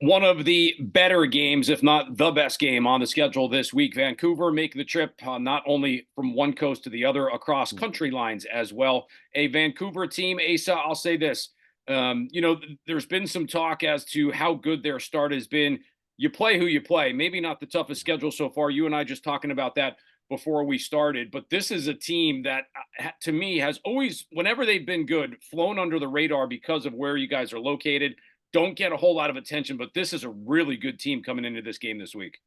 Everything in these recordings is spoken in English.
One of the better games, if not the best game on the schedule this week. Vancouver make the trip not only from one coast to the other, across country lines as well. A Vancouver team, Asa, I'll say this. There's been some talk as to how good their start has been. You play who you play. Maybe not the toughest schedule so far. You and I just talking about that before we started. But this is a team that, to me, has always, whenever they've been good, flown under the radar because of where you guys are located. Don't get a whole lot of attention, but this is a really good team coming into this game this week.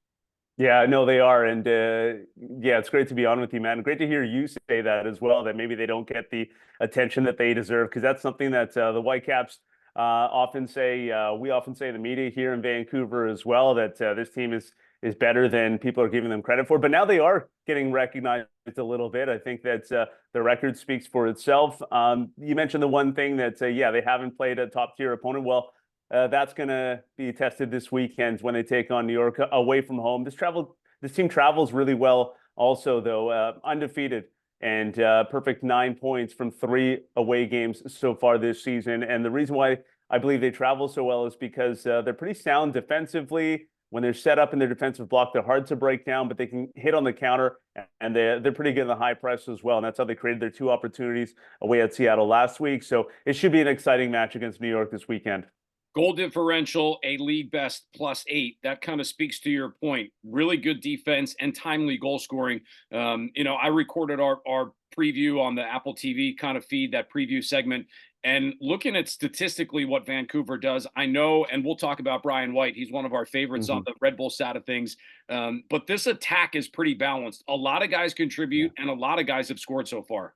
Yeah, no, they are. And yeah, it's great to be on with you, man. Great to hear you say that as well, that maybe they don't get the attention that they deserve, because that's something that the Whitecaps often say. We often say in the media here in Vancouver as well, that this team is better than people are giving them credit for. But now they are getting recognized a little bit. I think that the record speaks for itself. You mentioned the one thing that, yeah, they haven't played a top tier opponent. Well, that's going to be tested this weekend when they take on New York away from home. This team travels really well also, though, undefeated and perfect 9 points from 3 away games so far this season. And the reason why I believe they travel so well is because they're pretty sound defensively. When they're set up in their defensive block, they're hard to break down, but they can hit on the counter, and they're pretty good in the high press as well. And that's how they created their 2 opportunities away at Seattle last week. So it should be an exciting match against New York this weekend. Goal differential, a league best +8. That kind of speaks to your point. Really good defense and timely goal scoring. I recorded our preview on the Apple TV kind of feed, that preview segment. And looking at statistically what Vancouver does, I know, and we'll talk about Brian White. He's one of our favorites on the Red Bull side of things. But this attack is pretty balanced. A lot of guys contribute, and a lot of guys have scored so far.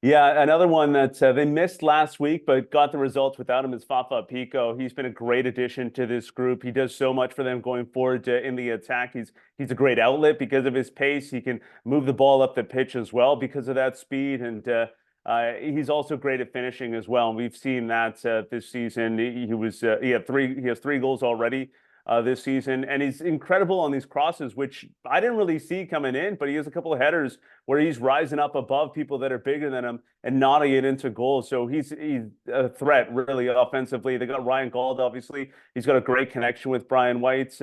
Yeah, another one that they missed last week, but got the results without him is Fafa Pico. He's been a great addition to this group. He does so much for them going forward in the attack. He's a great outlet because of his pace. He can move the ball up the pitch as well because of that speed, and he's also great at finishing as well. And we've seen that this season. He has 3 goals already this season, and he's incredible on these crosses, which I didn't really see coming in, but he has a couple of headers where he's rising up above people that are bigger than him and nodding it into goals. So he's a threat really offensively. They got Ryan Gauld, obviously. He's got a great connection with Brian White.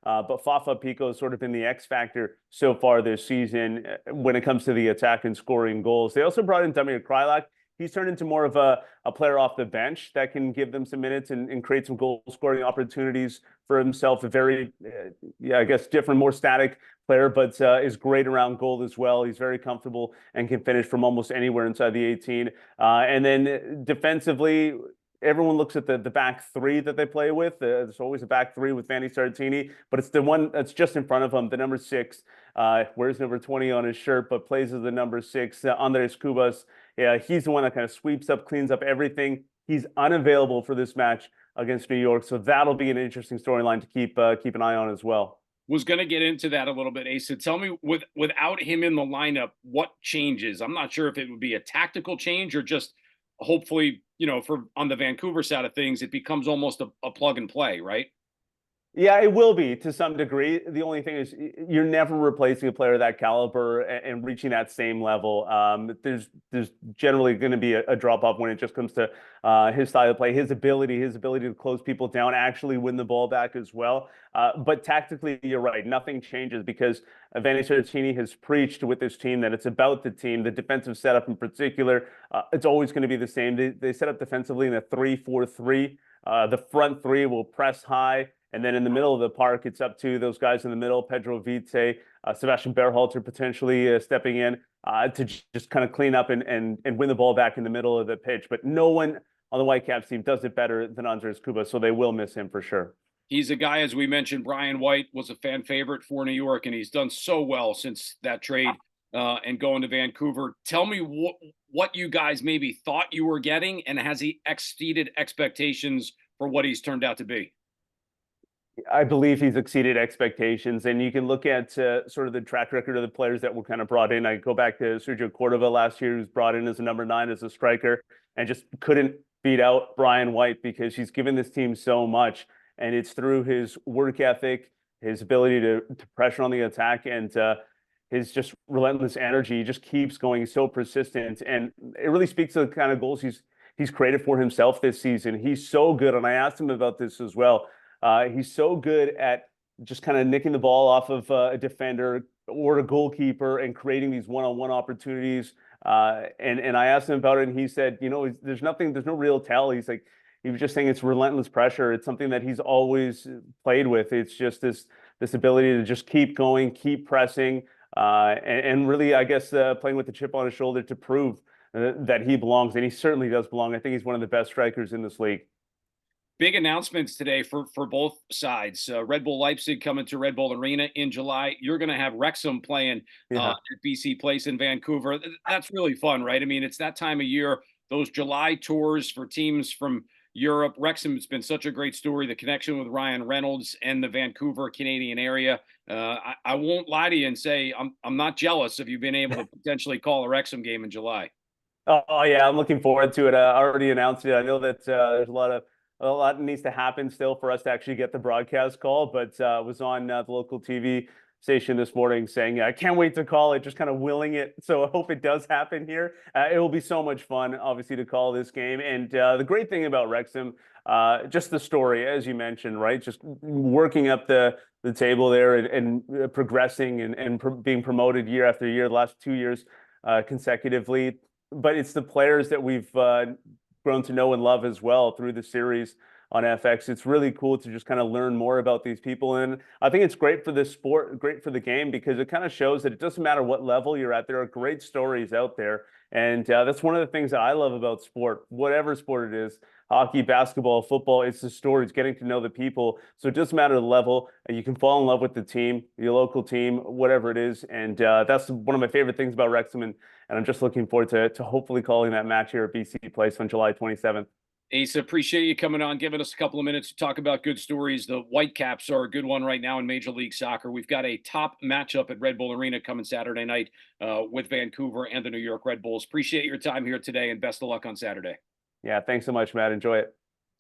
But Fafa Pico has sort of been the X factor so far this season when it comes to the attack and scoring goals. They also brought in Damir Kreilach. He's turned into more of a player off the bench that can give them some minutes and create some goal scoring opportunities for himself. A very, I guess, different, more static player, but is great around goal as well. He's very comfortable and can finish from almost anywhere inside the 18. And then defensively, everyone looks at the back 3 that they play with. There's always a back 3 with Vanni Sartini, but it's the one that's just in front of him, the number 6. Wears number 20 on his shirt, but plays as the number 6. Andres Cubas. Yeah, he's the one that kind of sweeps up, cleans up everything. He's unavailable for this match against New York, so that'll be an interesting storyline to keep an eye on as well. Was going to get into that a little bit, Asa. Tell me, without him in the lineup, what changes? I'm not sure if it would be a tactical change or just hopefully, for on the Vancouver side of things, it becomes almost a plug and play, right? Yeah, it will be to some degree. The only thing is you're never replacing a player of that caliber and reaching that same level. There's generally going to be a drop off when it just comes to his style of play, his ability to close people down, actually win the ball back as well. But tactically, you're right. Nothing changes because Vanni Sartini has preached with this team that it's about the team, the defensive setup in particular. It's always going to be the same. They set up defensively in a 3-4-3. The front 3 will press high. And then in the middle of the park, it's up to those guys in the middle, Pedro Vite, Sebastian Berhalter potentially stepping in to just kind of clean up and win the ball back in the middle of the pitch. But no one on the Whitecaps team does it better than Andres Cubas, so they will miss him for sure. He's a guy, as we mentioned, Brian White was a fan favorite for New York, and he's done so well since that trade and going to Vancouver. Tell me what you guys maybe thought you were getting, and has he exceeded expectations for what he's turned out to be? I believe he's exceeded expectations, and you can look at sort of the track record of the players that were kind of brought in. I go back to Sergio Cordova last year, who's brought in as a number 9 as a striker, and just couldn't beat out Brian White because he's given this team so much, and it's through his work ethic, his ability to pressure on the attack, and his just relentless energy. He just keeps going. He's so persistent, and it really speaks to the kind of goals he's created for himself this season. He's so good, and I asked him about this as well. He's so good at just kind of nicking the ball off of a defender or a goalkeeper and creating these one-on-one opportunities. And I asked him about it, and he said, there's no real tell. He was just saying it's relentless pressure. It's something that he's always played with. It's just this ability to just keep going, keep pressing, and really, I guess, playing with the chip on his shoulder to prove that he belongs. And he certainly does belong. I think he's one of the best strikers in this league. Big announcements today for both sides. Red Bull Leipzig coming to Red Bull Arena in July. You're going to have Wrexham playing at BC Place in Vancouver. That's really fun, right? I mean, it's that time of year, those July tours for teams from Europe. Wrexham has been such a great story, the connection with Ryan Reynolds and the Vancouver Canadian area. I won't lie to you and say I'm not jealous of you being able to potentially call a Wrexham game in July. Oh yeah, I'm looking forward to it. I already announced it. I know that there's a lot needs to happen still for us to actually get the broadcast call, but was on the local TV station this morning saying, I can't wait to call it, just kind of willing it. So I hope it does happen here. It will be so much fun, obviously, to call this game. And the great thing about Wrexham, just the story, as you mentioned, right? Just working up the table there and progressing and being promoted year after year, the last 2 years consecutively. But it's the players that we've grown to know and love as well through the series on FX. It's really cool to just kind of learn more about these people. And I think it's great for the sport, great for the game, because it kind of shows that it doesn't matter what level you're at. There are great stories out there. And that's one of the things that I love about sport, whatever sport it is, hockey, basketball, football, it's the stories, getting to know the people. So it doesn't matter the level. You can fall in love with the team, your local team, whatever it is. And that's one of my favorite things about Wrexham. And I'm just looking forward to hopefully calling that match here at BC Place on July 27th. Asa, appreciate you coming on, giving us a couple of minutes to talk about good stories. The Whitecaps are a good one right now in Major League Soccer. We've got a top matchup at Red Bull Arena coming Saturday night with Vancouver and the New York Red Bulls. Appreciate your time here today, and best of luck on Saturday. Yeah, thanks so much, Matt. Enjoy it.